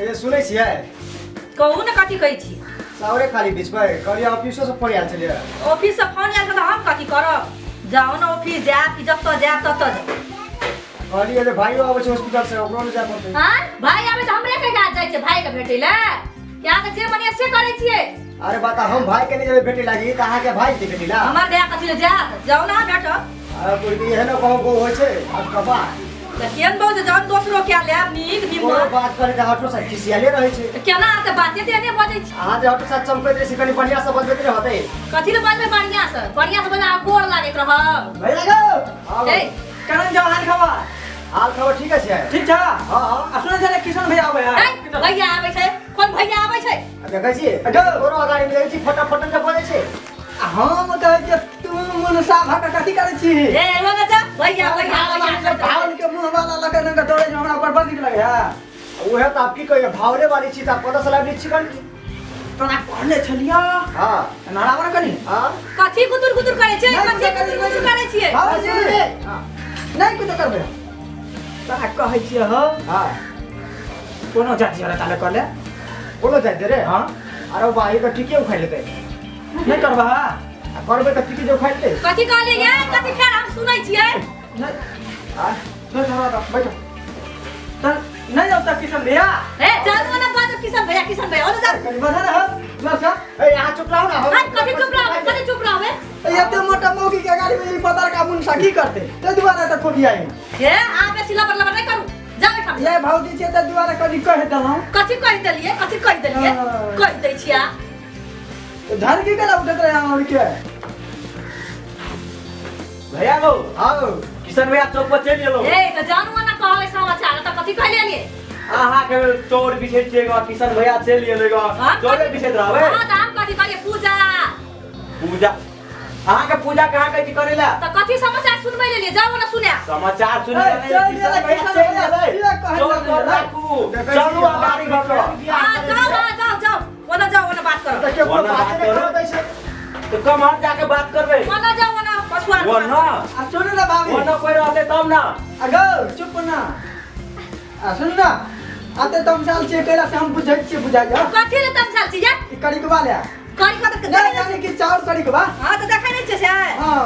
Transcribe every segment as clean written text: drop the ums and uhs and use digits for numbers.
ए सुनै छियै कहू ने कथी कहै छी सावरे खाली बीच पर करिया ऑफिसो से फोन आयल छलियै ऑफिस से फोन आयल त हम कथी करब जाओ ना ऑफिस जा कि जत जा तत जा कहलियै जे भाइयो आबै छै हॉस्पिटल से ओकरो ले जाय पड़तै हां भाई आबै त हमरे के काज जाइ छै भाई के भेटै ले क्या के जे मने से करै छियै अरे बात हम भाई के नहीं जब भेटे लगी त अहाँ के भाई के भेटी ला हमर दया कथी ले जा जाओ ना भेट अरे कोई ये है ना कहू गो होय छै अब कबा त केन बहु से जान दोसरो के ले नीक निम कोई बात करे त हटो से खिसियाले रहै छै केना त बाते ते ने बजै छी अहाँ जे हटो से चमकैत रहे कनी बढ़िया से बजबैत रहे होतै कथी ले बजबै बढ़िया से बजा गोर लागैत रह भैया गो ए करण जाओ हाल खबर हाल खबर ठीक छै ठीक छ हां आ सुनै छै किशन भैया आबै है भैया आबै छै कोन भैया आबै छै देखै छी तोरो अगाडि में छी फटाफट के बजै छै हम कहै जे तू मनसा भाका कथी करै छी ए एना जा भैया भावन के मुंह वाला लगन के डरे जे हमरा पर बंदी लगे है ओहे त आप की कहिए भावरे वाली छी त पता चला भी चिकन तोरा कहले छलिया हां नारावर कनी हां कथी गुदुर गुदुर करै छै कथी गुदुर गुदुर करै छियै नहीं कुछ करबे ता कहै छी हो हां कोनो जाति रे ताले करले बोलो जाते रे हां अरे भाई तो ठीके उखाड़ लेते नहीं करबा करबे त ठीके जो उखाड़ ले कथी कहले ये कथी फेर हम सुनै छियै नहीं हां नहीं करबा त बैठ त नहीं जाता किशन भैया ए जानो ना बात किशन भैया ओने जा कनी बधा ना ना सब ए यहाँ चुप रहो ना हां कथी चुप रहो ये मोटा मौगी के गाड़ी में पता का मुनसा की करते ते दुआरे त ठोकी आई हे आबे सिला बदला नहीं करू जा बैठा ये भौजी छे त दुआरे कनी कह देलौ कथी कह देलिए कह दै छिया धर की कला उठत रहे हम के भैया गो आओ किशन भैया चौक पर चल गेलो ए त जानो ना कहले समाचार त कथी कहले लिए आहा के चोर बिछे छेगा किशन भैया चल गेलेगा चोरे बिछे रहबे हां त हम कथी करिए पूजा आहा के पूजा कहां के करेला त कथी समाचार सुनबै ले जाओ ना सुने समाचार सुन चल गेला चोर राखू चलू गाड़ी भरो हां जाओ ओना बात करो त के वरना बात बात करो। दै छै तो कम हम जाके बात करबे ओना जाओ ओना पछुआ वो ना आ सुन ना भाभी वो ना कोई रहते तब ना अगो चुप ना आ सुन ना आते तुम साल से केला से हम बुझै छी बुझा जा कथी ले तम चाल छी या कड़ी के वाले करी कत नहीं जाने की चाउर कड़ी के बा हां त देखै नै छै हां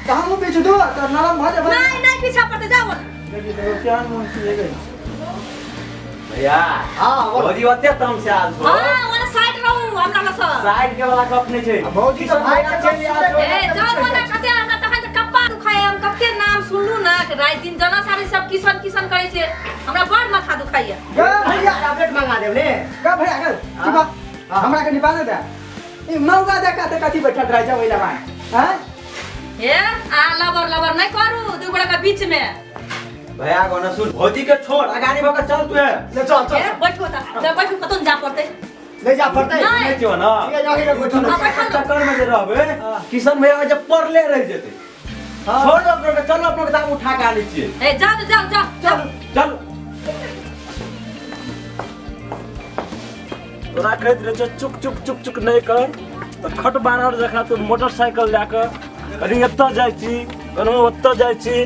त हम पीछे दो त नरम भ जाबे नहीं पीछा पड़ते जाओ देखि तो क्या मन से गई भैया हां भौजी ओते तम से आज हो हां ओना साइड रहू हमरा लस साइड के वाला कप नहीं छे भौजी तो भाई के चल ए जाओ ओना कते हमरा तखन त कप्पा दुखाय हम कते नाम सुनलू ना कि रात दिन जना सारे सब किशन करै छै हमरा बड़ माथा दुखाइया गे भैया टैबलेट मंगा देब ने गे भैया गे चुप हमरा के निपाने दे ई मौका देखा त कथी बैठत रह जा ओइला भाई हैं हे आ लबर नहीं करू दू गोड़ा के बीच में भैया को ना सुन भौजी के छोड़ अगाड़ी भकर चल तू ले चल ए बैठो त जब बैठो कतन जा पड़ते ले जा पड़तै नहीं। नहीं जो ना ये जाके रे बैठो हाँ, बैठो ना। चक्कर में जे रहबे किशन भैया जब पड़ले रह जेते छोड़ दो अपने के चलो अपने के दाम उठा के आनी चाहिए ए जाओ चल तोरा कहैत रहे छै चुक नहीं कर खट बानर जखा तो मोटरसाइकिल जाकर कहीं एतऽ जाइ छी कहीं ओतऽ जाइ छी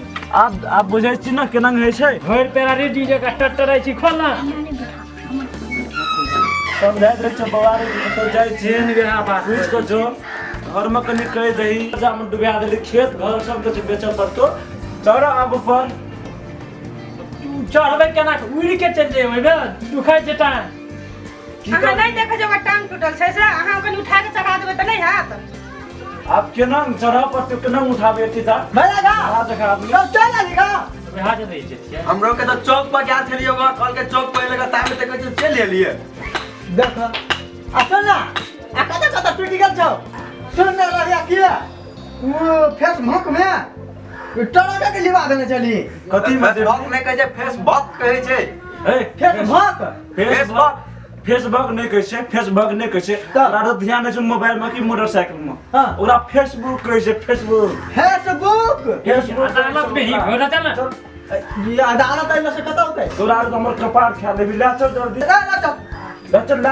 आप बुझै छी ना केना होइ छै घर पेरा रेडी जगह टटरै छी खोल ना समझाइत रहे छै बाबा रे एतऽ जाइ छी जेन गे बात पूछ के जो घर में कनी कह दही जाम डुबा देली खेत घर सब के बेचऽ पड़तो चढ़ आब ऊपर चढ़बै केना उड़ के चल जेबै बे दुखाइ छै टांग अहाँ नहीं देखे जो टांग टूटल छै से अहाँ कनी उठा के चढ़ा देबै त नहीं हाथ आप केना चढ़ा पड़ते केना उठाबे थी था भैया गा हाथ देखा आदमी तो चल आलिगा हाथ दे छै हमरो के तो चौक पर गेल छलियो कल के चौक पर लगा तामे ते कहै चल लेलिए देख आ सुन ना आ कत टूटी गेल छौ सुन ना रहिया किया वो फेस मुख में टड़ा के लिवा देने चली कथी में फेसबुक में कहै छै फेसबुक कहै छै फेस मुख फेसबुक फेसबुक नहीं कहै छै फेसबुक नहीं कहै छै ओकरा तो ध्यान छै मोबाइल में कि मोटरसाइकिल में हां ओकरा फेसबुक कहै छै फेसबुक फेसबुक अदालत में ही घर चल ना ये अदालत आइला से कत होतै तोरा तो हमर कपार खा लेबी ला चल जल्दी ना ना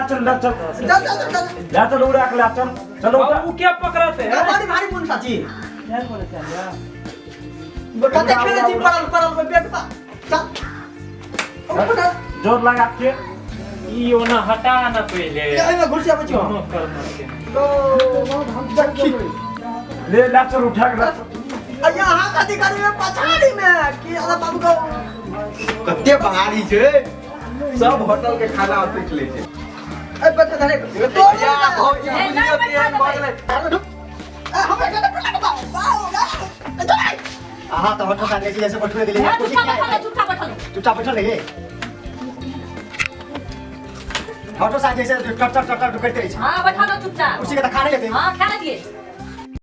चल ला चल उड़ा के ला चल चलो अब वो क्या पकड़ते हैं बड़ी भारी मुन साची कते खेले छी परल पे बेट पा चल जोर लगा के ई ओना हटा ना पहले ये में घुसिया बच्चो दोनों करना के तो हम देखी ले लाचर उठा के लाचर यहाँ कथी करी में पछाड़ी में कि अरे बाबू को कते भारी छै सब होटल के खाना पीट ले छै ए बच्चा धरे तो या हो ई बुझियो तेहन भऽ गेलै आहा तो होटल खाने के जैसे बैठने दिले चुपचाप बैठो चुपचाप बैठो रे होटल साथ जैसे टट टट टट करते रही हाँ बैठा लो चुपचाप उसी का तो खाने लेते हैं हाँ खा लीजिए